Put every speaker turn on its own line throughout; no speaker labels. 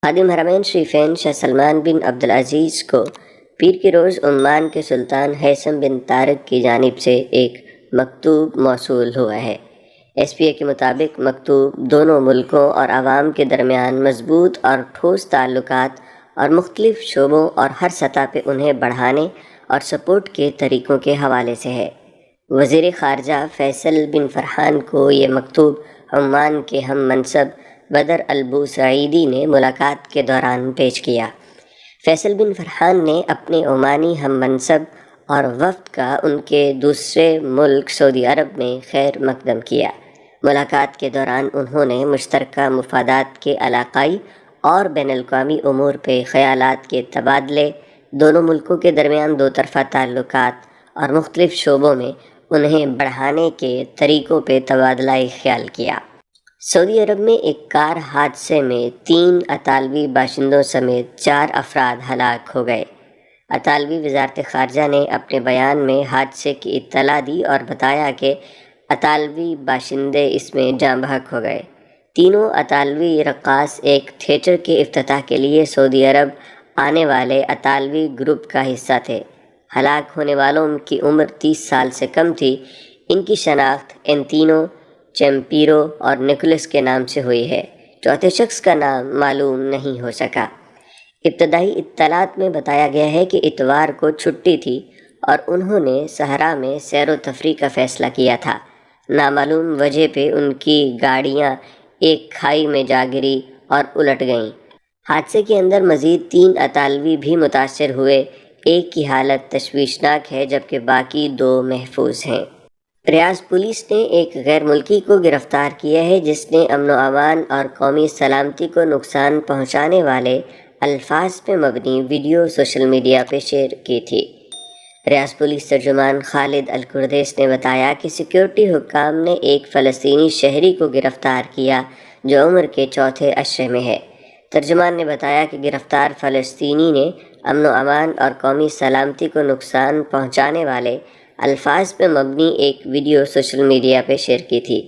خادم حرمین شریفین شاہ سلمان بن عبدالعزیز کو پیر کے روز عمان کے سلطان ہیثم بن طارق کی جانب سے ایک مکتوب موصول ہوا ہے۔ ایس پی اے کے مطابق مکتوب دونوں ملکوں اور عوام کے درمیان مضبوط اور ٹھوس تعلقات اور مختلف شعبوں اور ہر سطح پہ انہیں بڑھانے اور سپورٹ کے طریقوں کے حوالے سے ہے۔ وزیر خارجہ فیصل بن فرحان کو یہ مکتوب عمان کے ہم منصب بدر البوسعیدی نے ملاقات کے دوران پیش کیا۔ فیصل بن فرحان نے اپنے عمانی ہم منصب اور وفد کا ان کے دوسرے ملک سعودی عرب میں خیر مقدم کیا۔ ملاقات کے دوران انہوں نے مشترکہ مفادات کے علاقائی اور بین الاقوامی امور پہ خیالات کے تبادلے، دونوں ملکوں کے درمیان دو طرفہ تعلقات اور مختلف شعبوں میں انہیں بڑھانے کے طریقوں پہ تبادلہ خیال کیا۔ سعودی عرب میں ایک کار حادثے میں 3 اطالوی باشندوں سمیت 4 افراد ہلاک ہو گئے۔ اطالوی وزارت خارجہ نے اپنے بیان میں حادثے کی اطلاع دی اور بتایا کہ اطالوی باشندے اس میں جاں بحق ہو گئے۔ تینوں اطالوی رقاص ایک تھیٹر کے افتتاح کے لیے سعودی عرب آنے والے اطالوی گروپ کا حصہ تھے۔ ہلاک ہونے والوں کی عمر 30 سال سے کم تھی۔ ان کی شناخت ان تینوں چیمپیرو اور نکولس کے نام سے ہوئی ہے۔ چوتھے شخص کا نام معلوم نہیں ہو سکا۔ ابتدائی اطلاعات میں بتایا گیا ہے کہ اتوار کو چھٹی تھی اور انہوں نے صحرا میں سیر و تفریح کا فیصلہ کیا تھا۔ نامعلوم وجہ پہ ان کی گاڑیاں ایک کھائی میں جا گری اور الٹ گئیں۔ حادثے کے اندر مزید 3 اطالوی بھی متاثر ہوئے۔ ایک کی حالت تشویشناک ہے جبکہ باقی 2 محفوظ ہیں۔ ریاض پولیس نے ایک غیر ملکی کو گرفتار کیا ہے جس نے امن و امان اور قومی سلامتی کو نقصان پہنچانے والے الفاظ پہ مبنی ویڈیو سوشل میڈیا پہ شیئر کی تھی۔ ریاض پولیس ترجمان خالد القردیس نے بتایا کہ سیکیورٹی حکام نے ایک فلسطینی شہری کو گرفتار کیا جو عمر کے چوتھے عشرے میں ہے۔ ترجمان نے بتایا کہ گرفتار فلسطینی نے امن و امان اور قومی سلامتی کو نقصان پہنچانے والے الفاظ پہ مبنی ایک ویڈیو سوشل میڈیا پہ شیئر کی تھی۔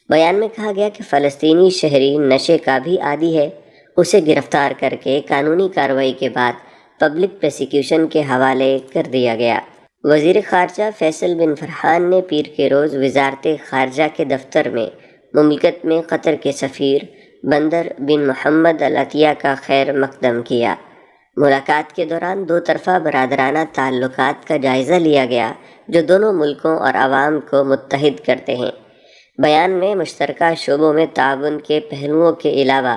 بیان میں کہا گیا کہ فلسطینی شہری نشے کا بھی عادی ہے۔ اسے گرفتار کر کے قانونی کارروائی کے بعد پبلک پروسیکیوشن کے حوالے کر دیا گیا۔ وزیر خارجہ فیصل بن فرحان نے پیر کے روز وزارت خارجہ کے دفتر میں مملکت میں قطر کے سفیر بندر بن محمد العطیہ کا خیر مقدم کیا۔ ملاقات کے دوران 2 طرفہ برادرانہ تعلقات کا جائزہ لیا گیا جو دونوں ملکوں اور عوام کو متحد کرتے ہیں۔ بیان میں مشترکہ شعبوں میں تعاون کے پہلوؤں کے علاوہ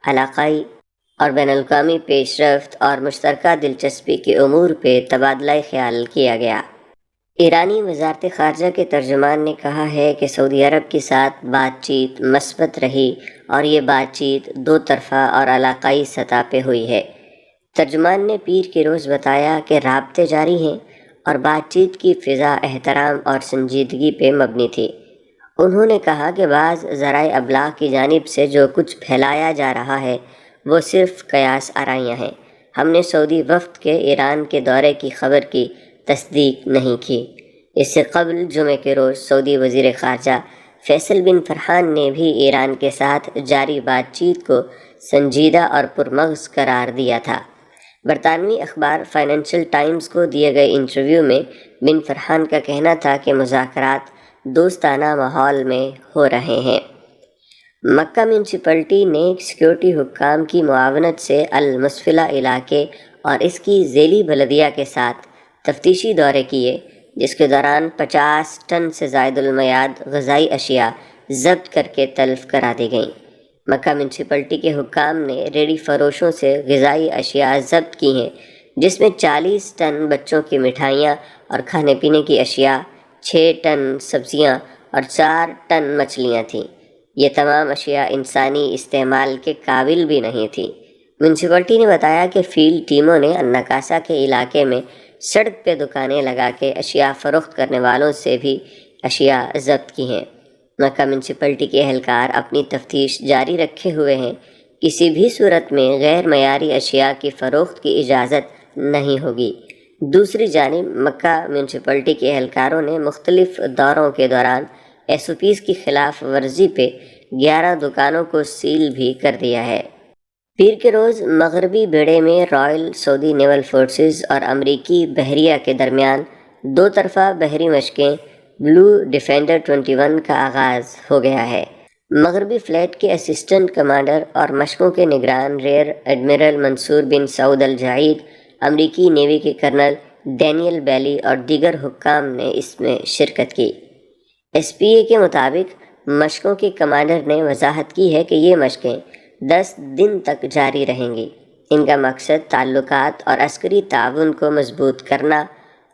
علاقائی اور بین الاقوامی پیش رفت اور مشترکہ دلچسپی کے امور پہ تبادلہ خیال کیا گیا۔ ایرانی وزارت خارجہ کے ترجمان نے کہا ہے کہ سعودی عرب کے ساتھ بات چیت مثبت رہی اور یہ بات چیت 2 طرفہ اور علاقائی سطح پہ ہوئی ہے۔ ترجمان نے پیر کے روز بتایا کہ رابطے جاری ہیں اور بات چیت کی فضا احترام اور سنجیدگی پہ مبنی تھی۔ انہوں نے کہا کہ بعض ذرائع ابلاغ کی جانب سے جو کچھ پھیلایا جا رہا ہے وہ صرف قیاس آرائیاں ہیں۔ ہم نے سعودی وفد کے ایران کے دورے کی خبر کی تصدیق نہیں کی۔ اس سے قبل جمعے کے روز سعودی وزیر خارجہ فیصل بن فرحان نے بھی ایران کے ساتھ جاری بات چیت کو سنجیدہ اور پرمغز قرار دیا تھا۔ برطانوی اخبار فائنینشل ٹائمز کو دیے گئے انٹرویو میں بن فرحان کا کہنا تھا کہ مذاکرات دوستانہ ماحول میں ہو رہے ہیں۔ مکہ میونسپلٹی نے سیکیورٹی حکام کی معاونت سے المسفلہ علاقے اور اس کی ذیلی بلدیہ کے ساتھ تفتیشی دورے کیے جس کے دوران 50 ٹن سے زائد المیعاد غذائی اشیاء ضبط کر کے تلف کرا دی گئیں۔ مکہ میونسپلٹی کے حکام نے ریڑھی فروشوں سے غذائی اشیاء ضبط کی ہیں جس میں 40 ٹن بچوں کی مٹھائیاں اور کھانے پینے کی اشیاء، 6 ٹن سبزیاں اور 4 ٹن مچھلیاں تھیں۔ یہ تمام اشیاء انسانی استعمال کے قابل بھی نہیں تھیں۔ میونسپلٹی نے بتایا کہ فیلڈ ٹیموں نے النکاسہ کے علاقے میں سڑک پہ دکانیں لگا کے اشیاء فروخت کرنے والوں سے بھی اشیاء ضبط کی ہیں۔ مکہ میونسپلٹی کے اہلکار اپنی تفتیش جاری رکھے ہوئے ہیں۔ کسی بھی صورت میں غیر معیاری اشیاء کی فروخت کی اجازت نہیں ہوگی۔ دوسری جانب مکہ میونسپلٹی کے اہلکاروں نے مختلف دوروں کے دوران SOPs کی خلاف ورزی پہ 11 دکانوں کو سیل بھی کر دیا ہے۔ پیر کے روز مغربی بیڑے میں رائل سعودی نیول فورسز اور امریکی بحریہ کے درمیان دو طرفہ بحری مشقیں بلو ڈیفینڈر 21 کا آغاز ہو گیا ہے۔ مغربی فلیٹ کے اسسٹنٹ کمانڈر اور مشقوں کے نگران ریئر ایڈمرل منصور بن سعود الجعید، امریکی نیوی کے کرنل ڈینیل بیلی اور دیگر حکام نے اس میں شرکت کی۔ SPA کے مطابق مشقوں کے کمانڈر نے وضاحت کی ہے کہ یہ مشقیں 10 دن تک جاری رہیں گی۔ ان کا مقصد تعلقات اور عسکری تعاون کو مضبوط کرنا،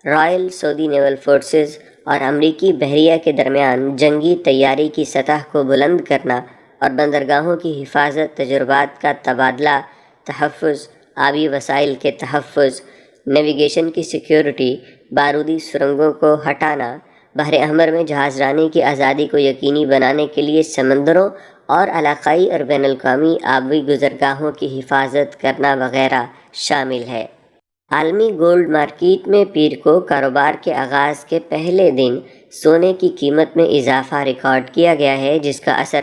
رائل سعودی نیول فورسز اور امریکی بحریہ کے درمیان جنگی تیاری کی سطح کو بلند کرنا اور بندرگاہوں کی حفاظت، تجربات کا تبادلہ، تحفظ، آبی وسائل کے تحفظ، نیویگیشن کی سیکیورٹی، بارودی سرنگوں کو ہٹانا، بحر احمر میں جہاز رانی کی آزادی کو یقینی بنانے کے لیے سمندروں اور علاقائی اور بین الاقوامی آبی گزرگاہوں کی حفاظت کرنا وغیرہ شامل ہے۔ عالمی گولڈ مارکیٹ میں پیر کو کاروبار کے آغاز کے پہلے دن سونے کی قیمت میں اضافہ ریکارڈ کیا گیا ہے، جس کا اثر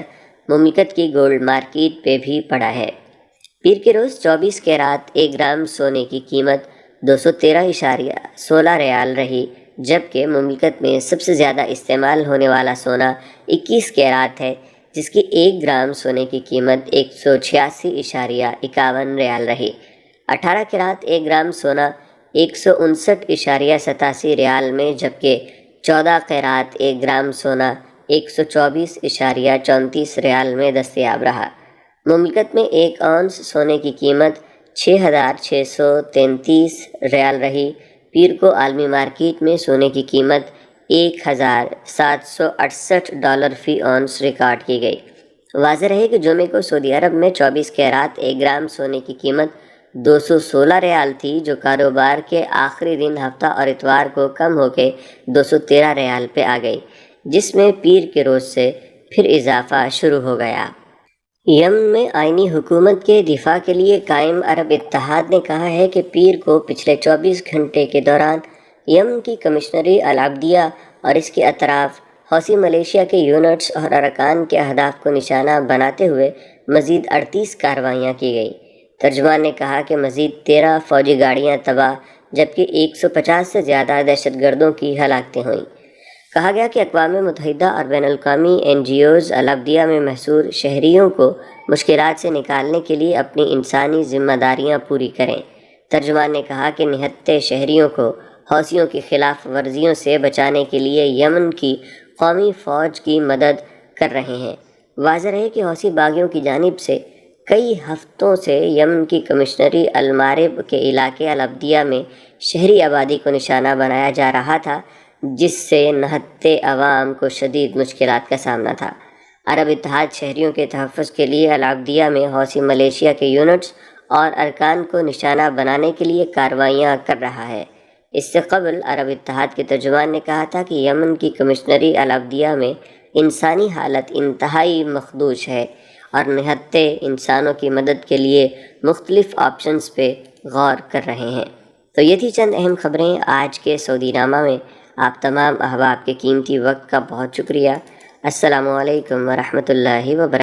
مملکت کی گولڈ مارکیٹ پہ بھی پڑا ہے۔ پیر کے روز 24 کیرات 1 گرام سونے کی قیمت 213.16 ریال رہی، جبکہ مملکت میں سب سے زیادہ استعمال ہونے والا سونا 21 کیرات ہے، جس کی 1 گرام سونے کی قیمت 186.51 ریال رہی۔ 18 کیرات 1 گرام سونا 159.87 ریال میں، جبکہ 14 کیرات 1 گرام سونا 124.34 ریال میں دستیاب رہا۔ مملکت میں 1 اونس سونے کی قیمت 6,633 ریال رہی۔ پیر کو عالمی مارکیٹ میں سونے کی قیمت $1,768 فی اونس ریکارڈ کی گئی۔ واضح رہے کہ جمعے کو سعودی عرب میں 24 کیرات 1 گرام سونے کی قیمت 216 ریال تھی، جو کاروبار کے آخری دن ہفتہ اور اتوار کو کم ہو کے 213 ریال پہ آ گئی، جس میں پیر کے روز سے پھر اضافہ شروع ہو گیا۔ یمن میں آئینی حکومت کے دفاع کے لیے قائم عرب اتحاد نے کہا ہے کہ پیر کو پچھلے 24 گھنٹے کے دوران یمن کی کمشنری العبدیہ اور اس کے اطراف حوثی ملیشیا کے یونٹس اور ارکان کے اہداف کو نشانہ بناتے ہوئے مزید 38 کارروائیاں کی گئیں۔ ترجمان نے کہا کہ مزید 13 فوجی گاڑیاں تباہ، جبکہ 150 سے زیادہ دہشت گردوں کی ہلاکتیں ہوئیں۔ کہا گیا کہ اقوام متحدہ اور بین الاقوامی NGOs العبدیہ میں محصور شہریوں کو مشکلات سے نکالنے کے لیے اپنی انسانی ذمہ داریاں پوری کریں۔ ترجمان نے کہا کہ نہتے شہریوں کو حوثیوں کی خلاف ورزیوں سے بچانے کے لیے یمن کی قومی فوج کی مدد کر رہے ہیں۔ واضح رہے کہ حوثی باغیوں کی جانب سے کئی ہفتوں سے یمن کی کمشنری المارب کے علاقے العبدیہ میں شہری آبادی کو نشانہ بنایا جا رہا تھا، جس سے نہتے عوام کو شدید مشکلات کا سامنا تھا۔ عرب اتحاد شہریوں کے تحفظ کے لیے العبدیہ میں حوثی ملیشیا کے یونٹس اور ارکان کو نشانہ بنانے کے لیے کارروائیاں کر رہا ہے۔ اس سے قبل عرب اتحاد کے ترجمان نے کہا تھا کہ یمن کی کمشنری العبدیہ میں انسانی حالت انتہائی مخدوش ہے اور نہتے انسانوں کی مدد کے لیے مختلف آپشنز پہ غور کر رہے ہیں۔ تو یہ تھی چند اہم خبریں آج کے سعودی نامہ میں۔ آپ تمام احباب کے قیمتی وقت کا بہت شکریہ۔ السلام علیکم ورحمۃ اللہ وبرکاتہ۔